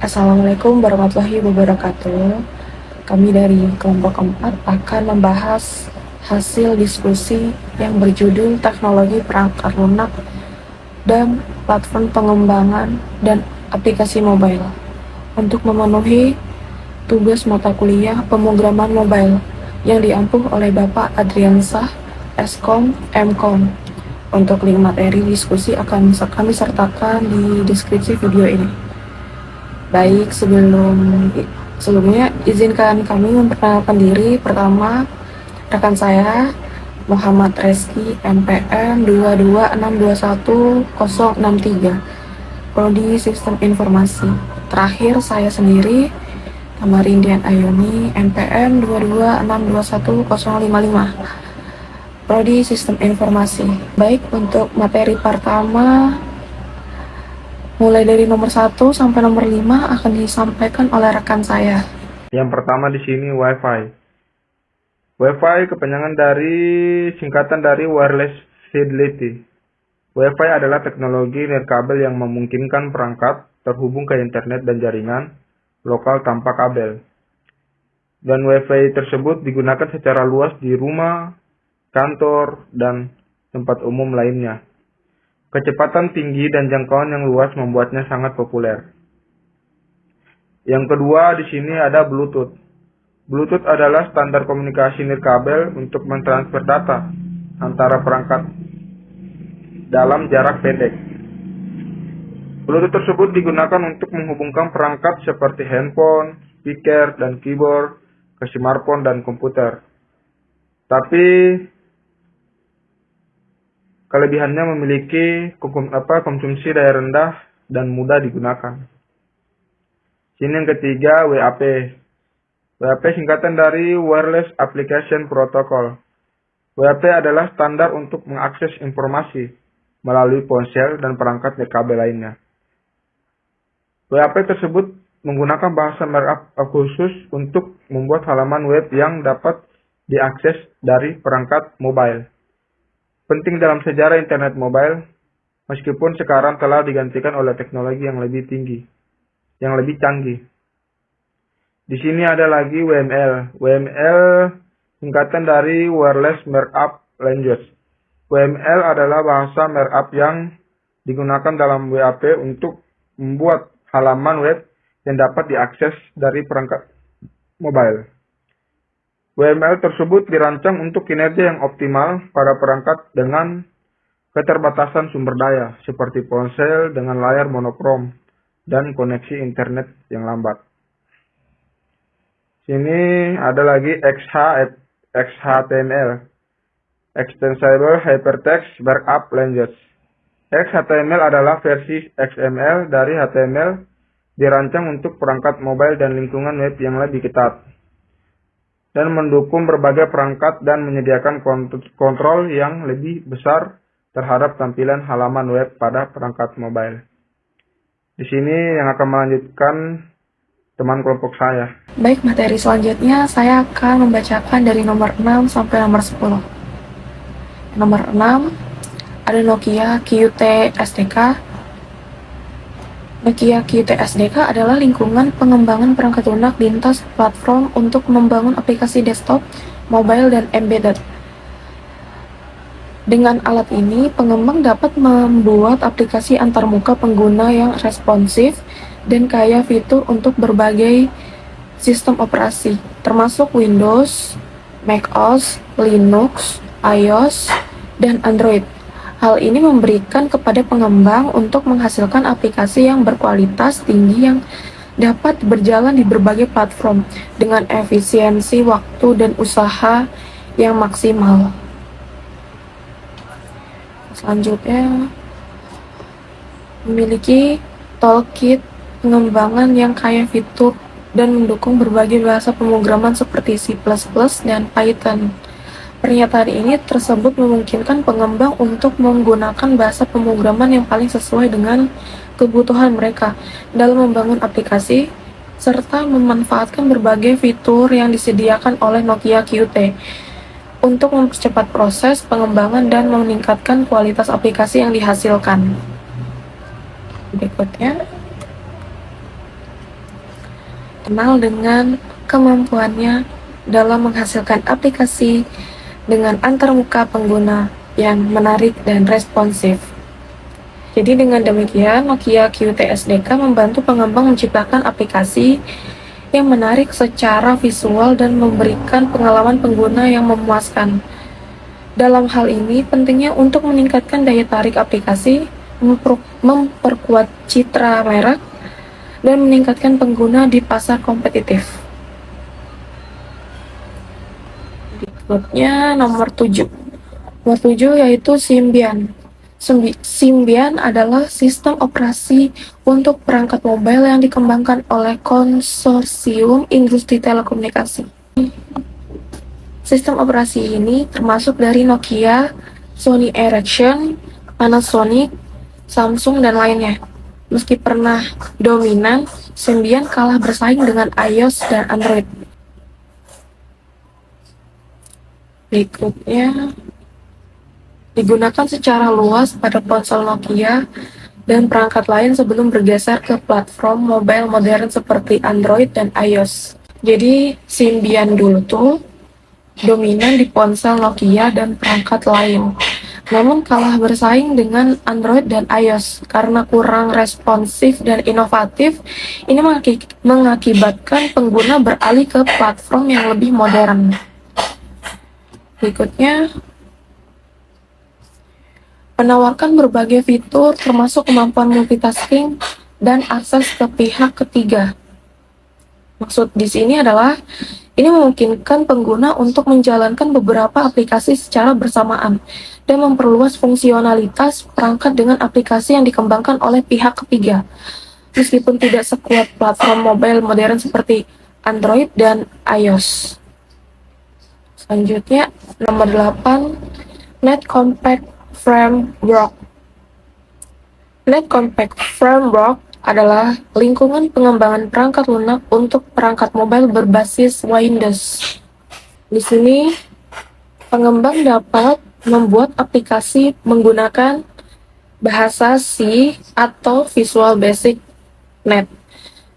Assalamualaikum warahmatullahi wabarakatuh. Kami dari kelompok 4 akan membahas hasil diskusi yang berjudul Teknologi Perangkat Lunak dan Platform Pengembangan dan Aplikasi Mobile untuk memenuhi tugas mata kuliah pemrograman mobile yang diampuh oleh Bapak Adriansah, Eskom, Mkom. Untuk link materi diskusi akan kami sertakan di deskripsi video ini. Baik, sebelumnya izinkan kami memperkenalkan diri. Pertama, rekan saya Muhammad Reski, NPM 226211063, Prodi Sistem Informasi. Terakhir, saya sendiri Tamarindian Ayuni, NPM 226211055, Prodi Sistem Informasi. Baik, untuk materi pertama mulai dari nomor 1 sampai nomor 5 akan disampaikan oleh rekan saya. Yang pertama di sini Wi-Fi. Wi-Fi singkatan dari Wireless Fidelity. Wi-Fi adalah teknologi nirkabel yang memungkinkan perangkat terhubung ke internet dan jaringan lokal tanpa kabel. Dan Wi-Fi tersebut digunakan secara luas di rumah, kantor, dan tempat umum lainnya. Kecepatan tinggi dan jangkauan yang luas membuatnya sangat populer. Yang kedua di sini ada Bluetooth. Bluetooth adalah standar komunikasi nirkabel untuk mentransfer data antara perangkat dalam jarak pendek. Bluetooth tersebut digunakan untuk menghubungkan perangkat seperti handphone, speaker, dan keyboard ke smartphone dan komputer. Tapi kelebihannya memiliki konsumsi daya rendah dan mudah digunakan. Sini yang ketiga WAP. WAP singkatan dari Wireless Application Protocol. WAP adalah standar untuk mengakses informasi melalui ponsel dan perangkat nirkabel lainnya. WAP tersebut menggunakan bahasa markup khusus untuk membuat halaman web yang dapat diakses dari perangkat mobile. Penting dalam sejarah internet mobile, meskipun sekarang telah digantikan oleh teknologi yang lebih tinggi, yang lebih canggih. Di sini ada lagi WML. WML singkatan dari Wireless Markup Language. WML adalah bahasa markup yang digunakan dalam WAP untuk membuat halaman web yang dapat diakses dari perangkat mobile. WML tersebut dirancang untuk kinerja yang optimal pada perangkat dengan keterbatasan sumber daya, seperti ponsel dengan layar monokrom dan koneksi internet yang lambat. Sini ada lagi XHTML, Extensible Hypertext Markup Language. XHTML adalah versi XML dari HTML, dirancang untuk perangkat mobile dan lingkungan web yang lebih ketat, dan mendukung berbagai perangkat dan menyediakan kontrol yang lebih besar terhadap tampilan halaman web pada perangkat mobile. Di sini yang akan melanjutkan teman kelompok saya. Baik, materi selanjutnya saya akan membacakan dari nomor 6 sampai nomor 10. Nomor 6 ada Nokia QT SDK. Nokia QT SDK adalah lingkungan pengembangan perangkat lunak lintas platform untuk membangun aplikasi desktop, mobile, dan embedded. Dengan alat ini, pengembang dapat membuat aplikasi antarmuka pengguna yang responsif dan kaya fitur untuk berbagai sistem operasi, termasuk Windows, macOS, Linux, iOS, dan Android. Hal ini memberikan kepada pengembang untuk menghasilkan aplikasi yang berkualitas tinggi yang dapat berjalan di berbagai platform dengan efisiensi waktu dan usaha yang maksimal. Selanjutnya, memiliki toolkit pengembangan yang kaya fitur dan mendukung berbagai bahasa pemrograman seperti C++ dan Python. Pernyataan ini tersebut memungkinkan pengembang untuk menggunakan bahasa pemrograman yang paling sesuai dengan kebutuhan mereka dalam membangun aplikasi, serta memanfaatkan berbagai fitur yang disediakan oleh Nokia QT untuk mempercepat proses pengembangan dan meningkatkan kualitas aplikasi yang dihasilkan. Berikutnya, terkenal dengan kemampuannya dalam menghasilkan aplikasi dengan antarmuka pengguna yang menarik dan responsif. Jadi dengan demikian, Nokia QTSDK membantu pengembang menciptakan aplikasi yang menarik secara visual dan memberikan pengalaman pengguna yang memuaskan. Dalam hal ini, pentingnya untuk meningkatkan daya tarik aplikasi, memperkuat citra merek, dan meningkatkan pengguna di pasar kompetitif. Berikutnya nomor 7. Nomor 7 yaitu Symbian. Symbian adalah sistem operasi untuk perangkat mobile yang dikembangkan oleh konsorsium industri telekomunikasi. Sistem operasi ini termasuk dari Nokia, Sony Ericsson, Panasonic, Samsung, dan lainnya. Meski pernah dominan, Symbian kalah bersaing dengan iOS dan Android. Berikutnya, digunakan secara luas pada ponsel Nokia dan perangkat lain sebelum bergeser ke platform mobile modern seperti Android dan iOS. Jadi, Symbian dulu tuh dominan di ponsel Nokia dan perangkat lain, namun kalah bersaing dengan Android dan iOS karena kurang responsif dan inovatif. Ini mengakibatkan pengguna beralih ke platform yang lebih modern. Berikutnya, menawarkan berbagai fitur termasuk kemampuan multitasking dan akses ke pihak ketiga. Maksud di sini adalah ini memungkinkan pengguna untuk menjalankan beberapa aplikasi secara bersamaan dan memperluas fungsionalitas perangkat dengan aplikasi yang dikembangkan oleh pihak ketiga, meskipun tidak sekuat platform mobile modern seperti Android dan iOS. Selanjutnya, nomor 8, Net Compact Framework. Net Compact Framework adalah lingkungan pengembangan perangkat lunak untuk perangkat mobile berbasis Windows. Di sini, pengembang dapat membuat aplikasi menggunakan bahasa C atau Visual Basic Net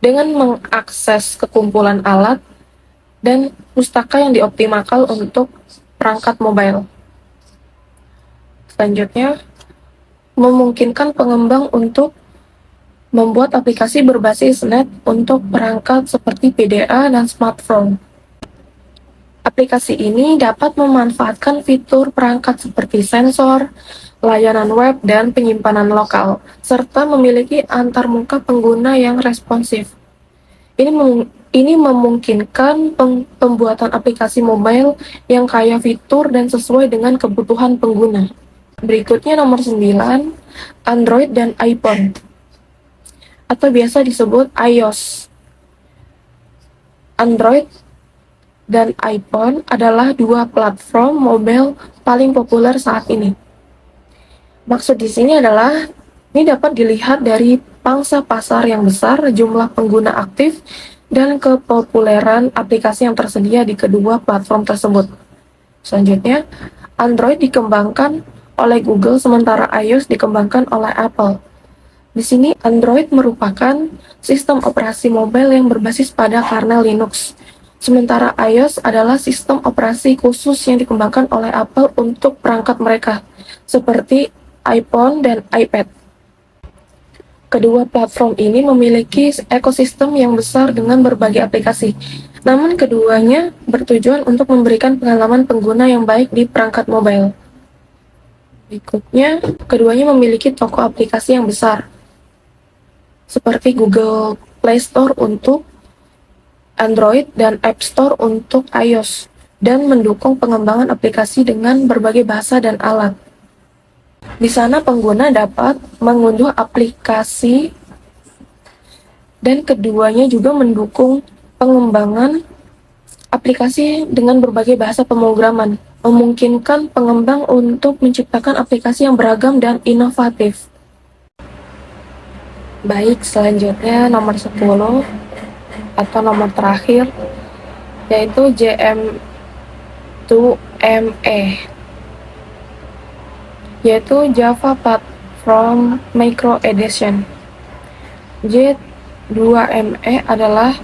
dengan mengakses kekumpulan alat dan pustaka yang dioptimalkan untuk perangkat mobile. Selanjutnya, memungkinkan pengembang untuk membuat aplikasi berbasis net untuk perangkat seperti PDA dan smartphone. Aplikasi ini dapat memanfaatkan fitur perangkat seperti sensor, layanan web, dan penyimpanan lokal, serta memiliki antarmuka pengguna yang responsif. Ini memungkinkan pembuatan aplikasi mobile yang kaya fitur dan sesuai dengan kebutuhan pengguna. Berikutnya nomor 9, Android dan iPhone, atau biasa disebut iOS. Android dan iPhone adalah dua platform mobile paling populer saat ini. Maksud di sini adalah ini dapat dilihat dari pangsa pasar yang besar, jumlah pengguna aktif, dan kepopuleran aplikasi yang tersedia di kedua platform tersebut. Selanjutnya, Android dikembangkan oleh Google, sementara iOS dikembangkan oleh Apple. Di sini, Android merupakan sistem operasi mobile yang berbasis pada kernel Linux, sementara iOS adalah sistem operasi khusus yang dikembangkan oleh Apple untuk perangkat mereka, seperti iPhone dan iPad. Kedua platform ini memiliki ekosistem yang besar dengan berbagai aplikasi, namun keduanya bertujuan untuk memberikan pengalaman pengguna yang baik di perangkat mobile. Berikutnya, keduanya memiliki toko aplikasi yang besar, seperti Google Play Store untuk Android dan App Store untuk iOS, dan mendukung pengembangan aplikasi dengan berbagai bahasa dan alat. Di sana pengguna dapat mengunduh aplikasi, dan keduanya juga mendukung pengembangan aplikasi dengan berbagai bahasa pemrograman, memungkinkan pengembang untuk menciptakan aplikasi yang beragam dan inovatif. Baik, selanjutnya nomor 10 atau nomor terakhir yaitu JM2ME, yaitu Java Platform Micro Edition. J2ME adalah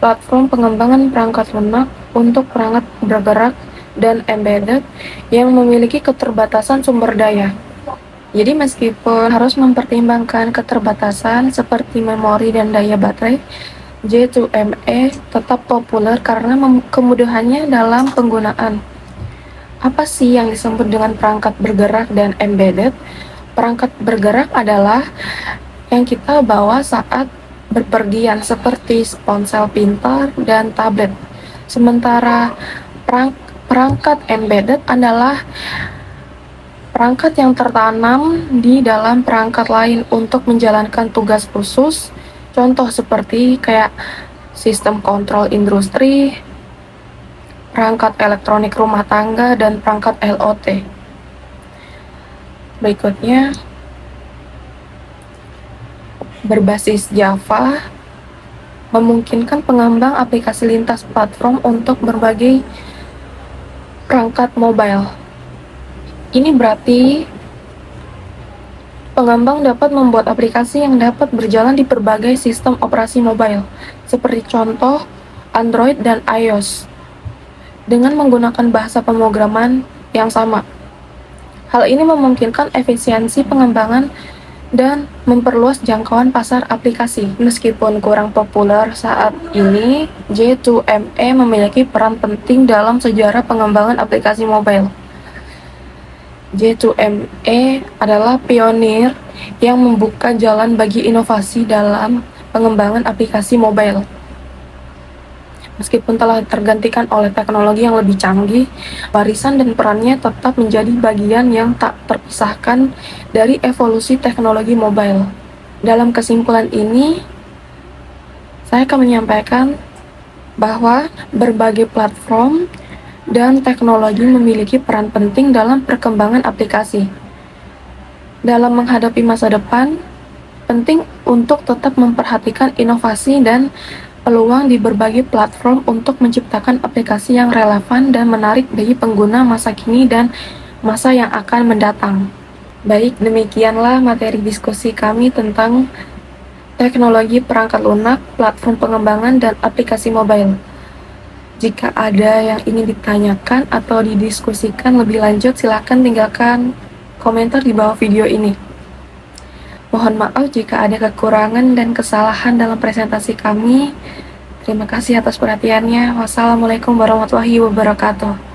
platform pengembangan perangkat lunak untuk perangkat bergerak dan embedded yang memiliki keterbatasan sumber daya. Jadi meskipun harus mempertimbangkan keterbatasan seperti memori dan daya baterai, J2ME tetap populer karena kemudahannya dalam penggunaan. Apa sih yang disebut dengan perangkat bergerak dan embedded? Perangkat bergerak adalah yang kita bawa saat berpergian seperti ponsel pintar dan tablet. Sementara perangkat embedded adalah perangkat yang tertanam di dalam perangkat lain untuk menjalankan tugas khusus. Contoh seperti kayak sistem kontrol industri, perangkat elektronik rumah tangga, dan perangkat LOT. Berikutnya, berbasis Java memungkinkan pengembang aplikasi lintas platform untuk berbagai perangkat mobile. Ini berarti pengembang dapat membuat aplikasi yang dapat berjalan di berbagai sistem operasi mobile, seperti contoh Android dan iOS, dengan menggunakan bahasa pemrograman yang sama. Hal ini memungkinkan efisiensi pengembangan dan memperluas jangkauan pasar aplikasi. Meskipun kurang populer saat ini, J2ME memiliki peran penting dalam sejarah pengembangan aplikasi mobile. J2ME adalah pionir yang membuka jalan bagi inovasi dalam pengembangan aplikasi mobile. Meskipun telah tergantikan oleh teknologi yang lebih canggih, warisan dan perannya tetap menjadi bagian yang tak terpisahkan dari evolusi teknologi mobile. Dalam kesimpulan ini, saya akan menyampaikan bahwa berbagai platform dan teknologi memiliki peran penting dalam perkembangan aplikasi. Dalam menghadapi masa depan, penting untuk tetap memperhatikan inovasi dan peluang di berbagai platform untuk menciptakan aplikasi yang relevan dan menarik bagi pengguna masa kini dan masa yang akan mendatang. Baik, demikianlah materi diskusi kami tentang teknologi perangkat lunak, platform pengembangan, dan aplikasi mobile. Jika ada yang ingin ditanyakan atau didiskusikan lebih lanjut, silakan tinggalkan komentar di bawah video ini. Mohon maaf jika ada kekurangan dan kesalahan dalam presentasi kami. Terima kasih atas perhatiannya. Wassalamualaikum warahmatullahi wabarakatuh.